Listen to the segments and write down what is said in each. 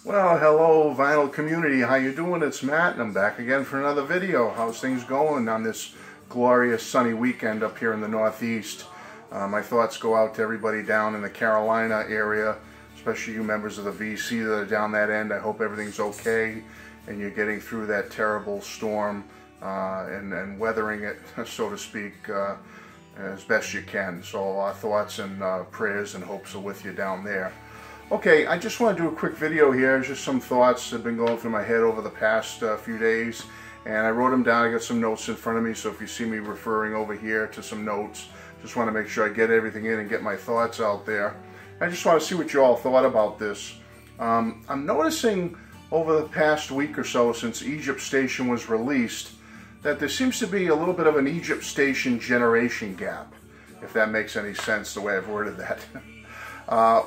Well, hello vinyl community, how you doing? It's Matt and I'm back again for another video. How's things going on this glorious sunny weekend up here in the Northeast? My thoughts go out to everybody down in the Carolina area, especially you members of the VC that are down that end. I hope everything's okay and you're getting through that terrible storm and weathering it, so to speak, as best you can. So our thoughts and prayers and hopes are with you down there. Okay, I just want to do a quick video here, just some thoughts that have been going through my head over the past few days, and I wrote them down. I got some notes in front of me, so if you see me referring over here to some notes, just want to make sure I get everything in and get my thoughts out there. I just want to see what you all thought about this. I'm noticing over the past week or so since Egypt Station was released that there seems to be a little bit of an Egypt Station generation gap, if that makes any sense the way I've worded that.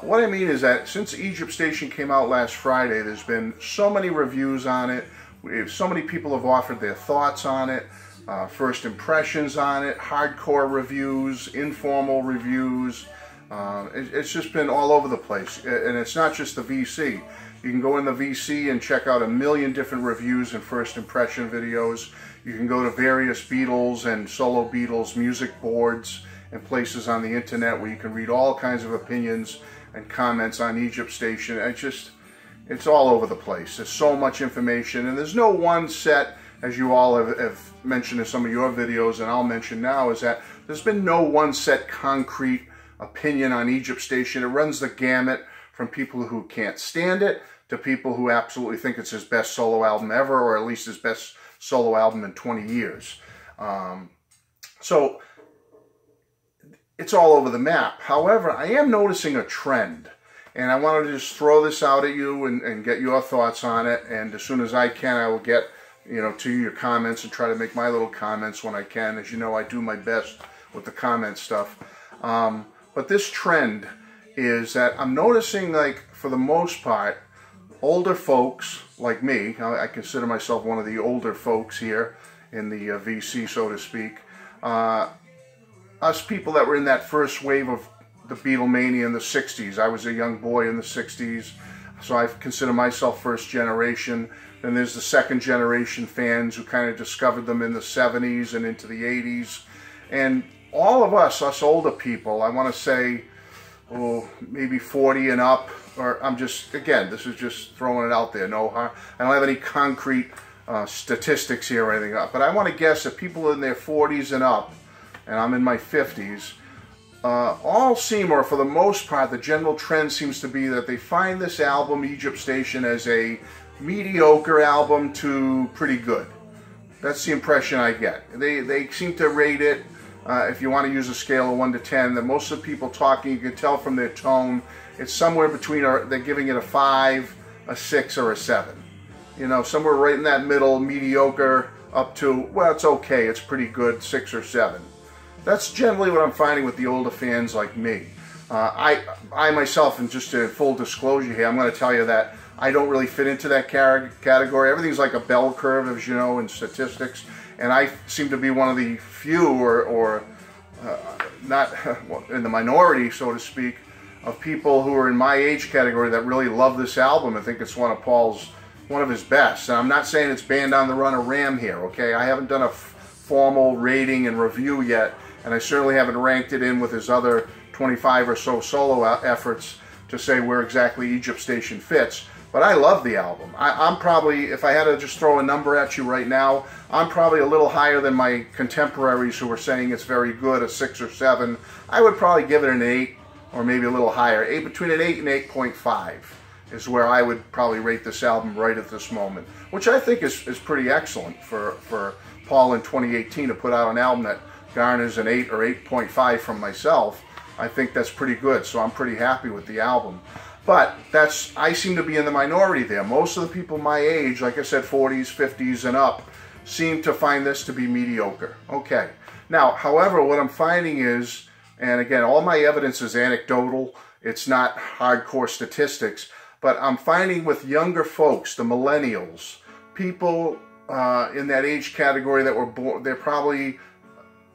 What I mean is that since Egypt Station came out last Friday, there's been so many reviews on it. So many people have offered their thoughts on it, first impressions on it, hardcore reviews, informal reviews. It's just been all over the place. And it's not just the VC. You can go in the VC and check out a million different reviews and first impression videos. You can go to various Beatles and solo Beatles music boards and places on the internet where you can read all kinds of opinions and comments on Egypt Station. It's all over the place. There's so much information, and there's no one set, as you all have mentioned in some of your videos, and I'll mention now, is that there's been no one set concrete opinion on Egypt Station. It runs the gamut from people who can't stand it to people who absolutely think it's his best solo album ever, or at least his best solo album in 20 years. So it's all over the map. However, I am noticing a trend, and I want to just throw this out at you and get your thoughts on it. And as soon as I can, I will get to your comments and try to make my little comments when I can. As you know, I do my best with the comment stuff. But this trend is that I'm noticing, like, for the most part, older folks like me, I consider myself one of the older folks here in the VC, so to speak, us people that were in that first wave of the Beatlemania in the 60s. I was a young boy in the 60s, so I consider myself first generation. Then there's the second generation fans who kind of discovered them in the 70s and into the 80s. And all of us older people, I want to say, maybe 40 and up, or I'm just, again, this is just throwing it out there. No, I don't have any concrete statistics here or anything, but I want to guess that people in their 40s and up, and I'm in my 50s, all seem, or for the most part, the general trend seems to be that they find this album, Egypt Station, as a mediocre album to pretty good. That's the impression I get. They seem to rate it, if you want to use a scale of 1 to 10, that most of the people talking, you can tell from their tone, it's somewhere between, they're giving it a 5, a 6, or a 7. Somewhere right in that middle, mediocre, up to, well, it's okay, it's pretty good, 6 or 7. That's generally what I'm finding with the older fans like me. I myself, and just in full disclosure here, I'm going to tell you that I don't really fit into that category. Everything's like a bell curve, as you know, in statistics, and I seem to be one of the few, or not in the minority, so to speak, of people who are in my age category that really love this album and think it's one of his best. And I'm not saying it's Band on the Run or Ram here, okay? I haven't done a formal rating and review yet, and I certainly haven't ranked it in with his other 25 or so solo efforts to say where exactly Egypt Station fits. But I love the album. I'm probably, if I had to just throw a number at you right now, I'm probably a little higher than my contemporaries who were saying it's very good, a 6 or 7. I would probably give it an 8, or maybe a little higher. Between an 8 and 8.5 is where I would probably rate this album right at this moment, which I think is pretty excellent for Paul in 2018 to put out an album that garners an 8 or 8.5 from myself. I think that's pretty good, so I'm pretty happy with the album. But I seem to be in the minority there. Most of the people my age, like I said, 40s, 50s and up, seem to find this to be mediocre. Okay. Now, however, what I'm finding is, and again, all my evidence is anecdotal, it's not hardcore statistics, but I'm finding with younger folks, the millennials, people in that age category that were born, they're probably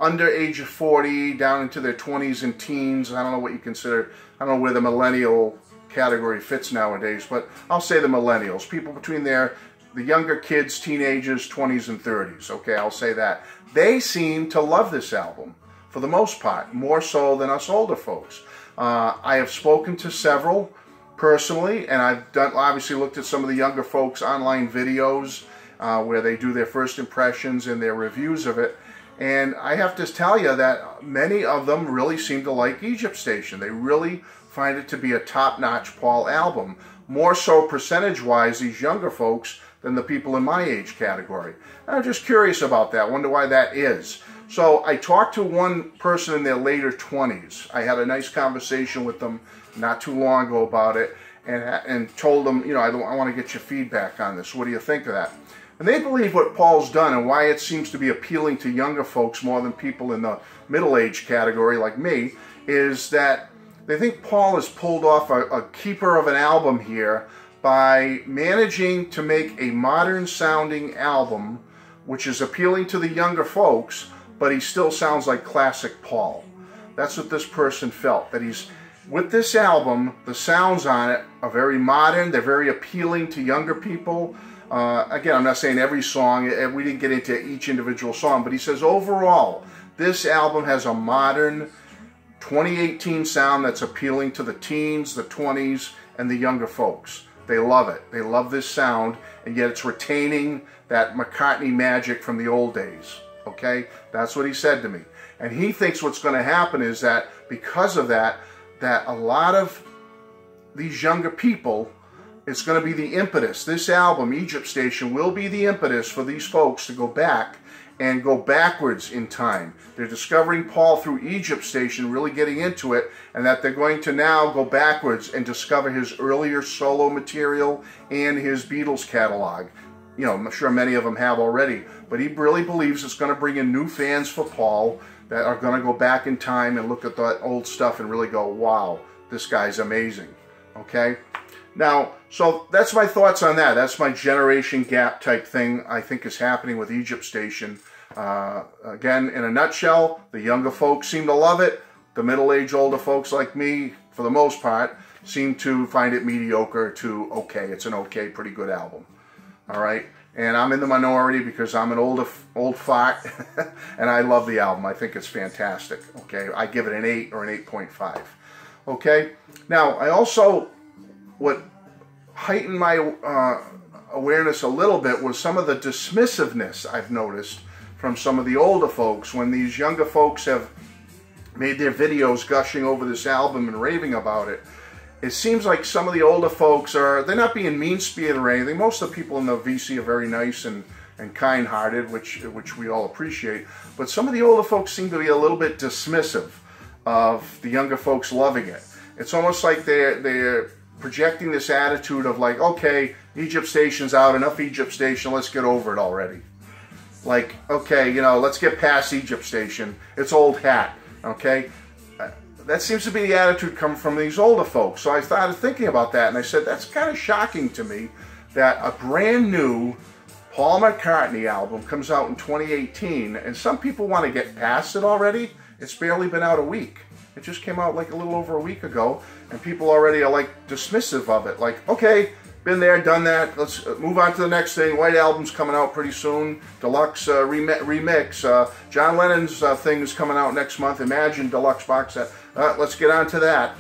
under age of 40, down into their 20s and teens. I don't know what you consider, I don't know where the millennial category fits nowadays, but I'll say the millennials, people between the younger kids, teenagers, 20s and 30s, okay, I'll say that. They seem to love this album, for the most part, more so than us older folks. I have spoken to several personally, and I've obviously looked at some of the younger folks' online videos where they do their first impressions and their reviews of it. And I have to tell you that many of them really seem to like Egypt Station. They really find it to be a top-notch Paul album. More so percentage-wise, these younger folks, than the people in my age category. And I'm just curious about that, wonder why that is. So I talked to one person in their later 20s. I had a nice conversation with them not too long ago about it, and told them, you know, I want to get your feedback on this. What do you think of that? And they believe what Paul's done and why it seems to be appealing to younger folks more than people in the middle-aged category like me, is that they think Paul has pulled off a keeper of an album here by managing to make a modern-sounding album which is appealing to the younger folks, but he still sounds like classic Paul. That's what this person felt, that he's, with this album, the sounds on it are very modern, they're very appealing to younger people. Again, I'm not saying every song, we didn't get into each individual song, but he says overall, this album has a modern 2018 sound that's appealing to the teens, the 20s, and the younger folks. They love it. They love this sound, and yet it's retaining that McCartney magic from the old days. Okay? That's what he said to me. And he thinks what's going to happen is that because of that, that a lot of these younger people, it's going to be the impetus. This album, Egypt Station, will be the impetus for these folks to go back and go backwards in time. They're discovering Paul through Egypt Station, really getting into it, and that they're going to now go backwards and discover his earlier solo material and his Beatles catalog. You know, I'm sure many of them have already, but he really believes it's going to bring in new fans for Paul that are going to go back in time and look at that old stuff and really go, wow, this guy's amazing. Okay? Now, so that's my thoughts on that. That's my generation gap type thing I think is happening with Egypt Station. Again, in a nutshell, the younger folks seem to love it. The middle-aged, older folks like me, for the most part, seem to find it mediocre to okay. It's an okay, pretty good album. All right? And I'm in the minority because I'm an old fart, and I love the album. I think it's fantastic. Okay? I give it an 8 or an 8.5. Okay? Now, I also... what heightened my awareness a little bit was some of the dismissiveness I've noticed from some of the older folks when these younger folks have made their videos gushing over this album and raving about it. It seems like some of the older folks they're not being mean-spirited or anything. Most of the people in the VC are very nice and kind-hearted, which we all appreciate. But some of the older folks seem to be a little bit dismissive of the younger folks loving it. It's almost like they're projecting this attitude of like, okay, Egypt Station's out, enough Egypt Station, let's get over it already. Like, okay, you know, let's get past Egypt Station. It's old hat, okay? That seems to be the attitude coming from these older folks. So I started thinking about that, and I said, that's kind of shocking to me that a brand new Paul McCartney album comes out in 2018, and some people want to get past it already. It's barely been out a week. It just came out like a little over a week ago, and people already are like dismissive of it. Like, okay, been there, done that. Let's move on to the next thing. White Album's coming out pretty soon. Deluxe remix. John Lennon's thing is coming out next month. Imagine Deluxe box set. Let's get on to that.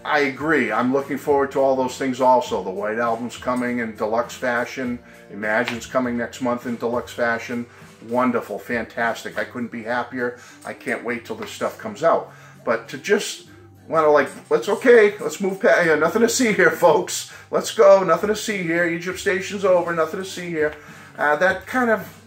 I agree. I'm looking forward to all those things also. The White Album's coming in deluxe fashion. Imagine's coming next month in deluxe fashion. Wonderful, fantastic. I couldn't be happier. I can't wait till this stuff comes out. But to just want to like, let's move past, nothing to see here, folks. Let's go, nothing to see here. Egypt Station's over, nothing to see here. That kind of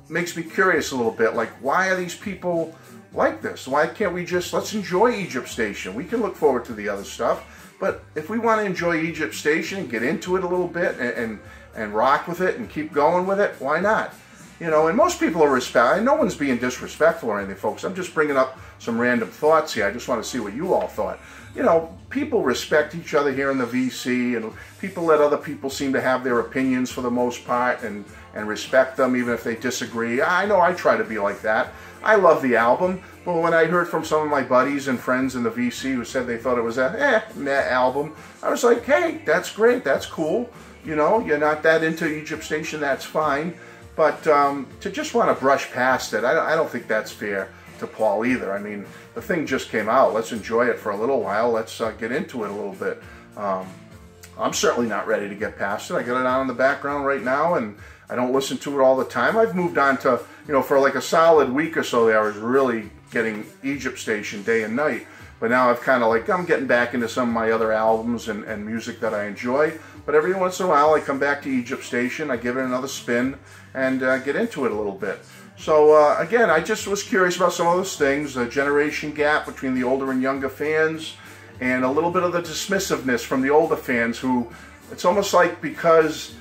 makes me curious a little bit. Like, why are these people like this? Why can't we just, let's enjoy Egypt Station? We can look forward to the other stuff. But if we want to enjoy Egypt Station and get into it a little bit and rock with it and keep going with it, why not? You know, and most people are respect. No one's being disrespectful or anything, folks. I'm just bringing up some random thoughts here. I just want to see what you all thought. You know, people respect each other here in the VC, and people let other people seem to have their opinions for the most part, and respect them even if they disagree. I know I try to be like that. I love the album, but when I heard from some of my buddies and friends in the VC who said they thought it was a meh album, I was like, hey, that's great, that's cool. You know, you're not that into Egypt Station, that's fine. But to just want to brush past it, I don't think that's fair to Paul either. I mean, the thing just came out. Let's enjoy it for a little while. Let's get into it a little bit. I'm certainly not ready to get past it. I got it on in the background right now, and I don't listen to it all the time. I've moved on to, you know, for like a solid week or so there, I was really getting Egypt Station day and night. But now I've kind of like, I'm getting back into some of my other albums and music that I enjoy. But every once in a while I come back to Egypt Station, I give it another spin, and get into it a little bit. So again, I just was curious about some of those things, the generation gap between the older and younger fans, and a little bit of the dismissiveness from the older fans who, it's almost like because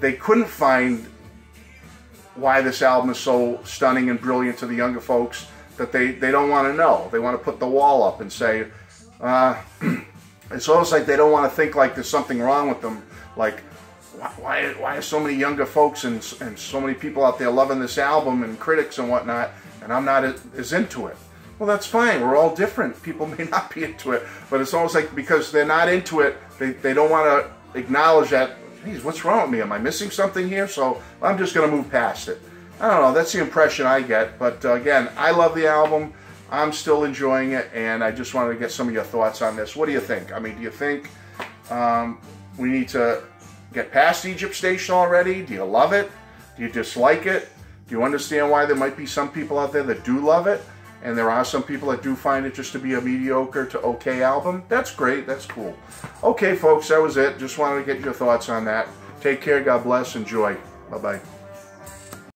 they couldn't find why this album is so stunning and brilliant to the younger folks, that they don't want to know. They want to put the wall up and say, it's almost like they don't want to think like there's something wrong with them. Like, why are so many younger folks and so many people out there loving this album, and critics and whatnot, and I'm not as into it? Well, that's fine. We're all different. People may not be into it, but it's almost like because they're not into it, they don't want to acknowledge that, geez, what's wrong with me? Am I missing something here? So I'm just going to move past it. I don't know. That's the impression I get. But again, I love the album. I'm still enjoying it, and I just wanted to get some of your thoughts on this. What do you think? I mean, do you think we need to get past Egypt Station already? Do you love it? Do you dislike it? Do you understand why there might be some people out there that do love it, and there are some people that do find it just to be a mediocre to okay album? That's great. That's cool. Okay, folks, that was it. Just wanted to get your thoughts on that. Take care. God bless. Enjoy. Bye-bye.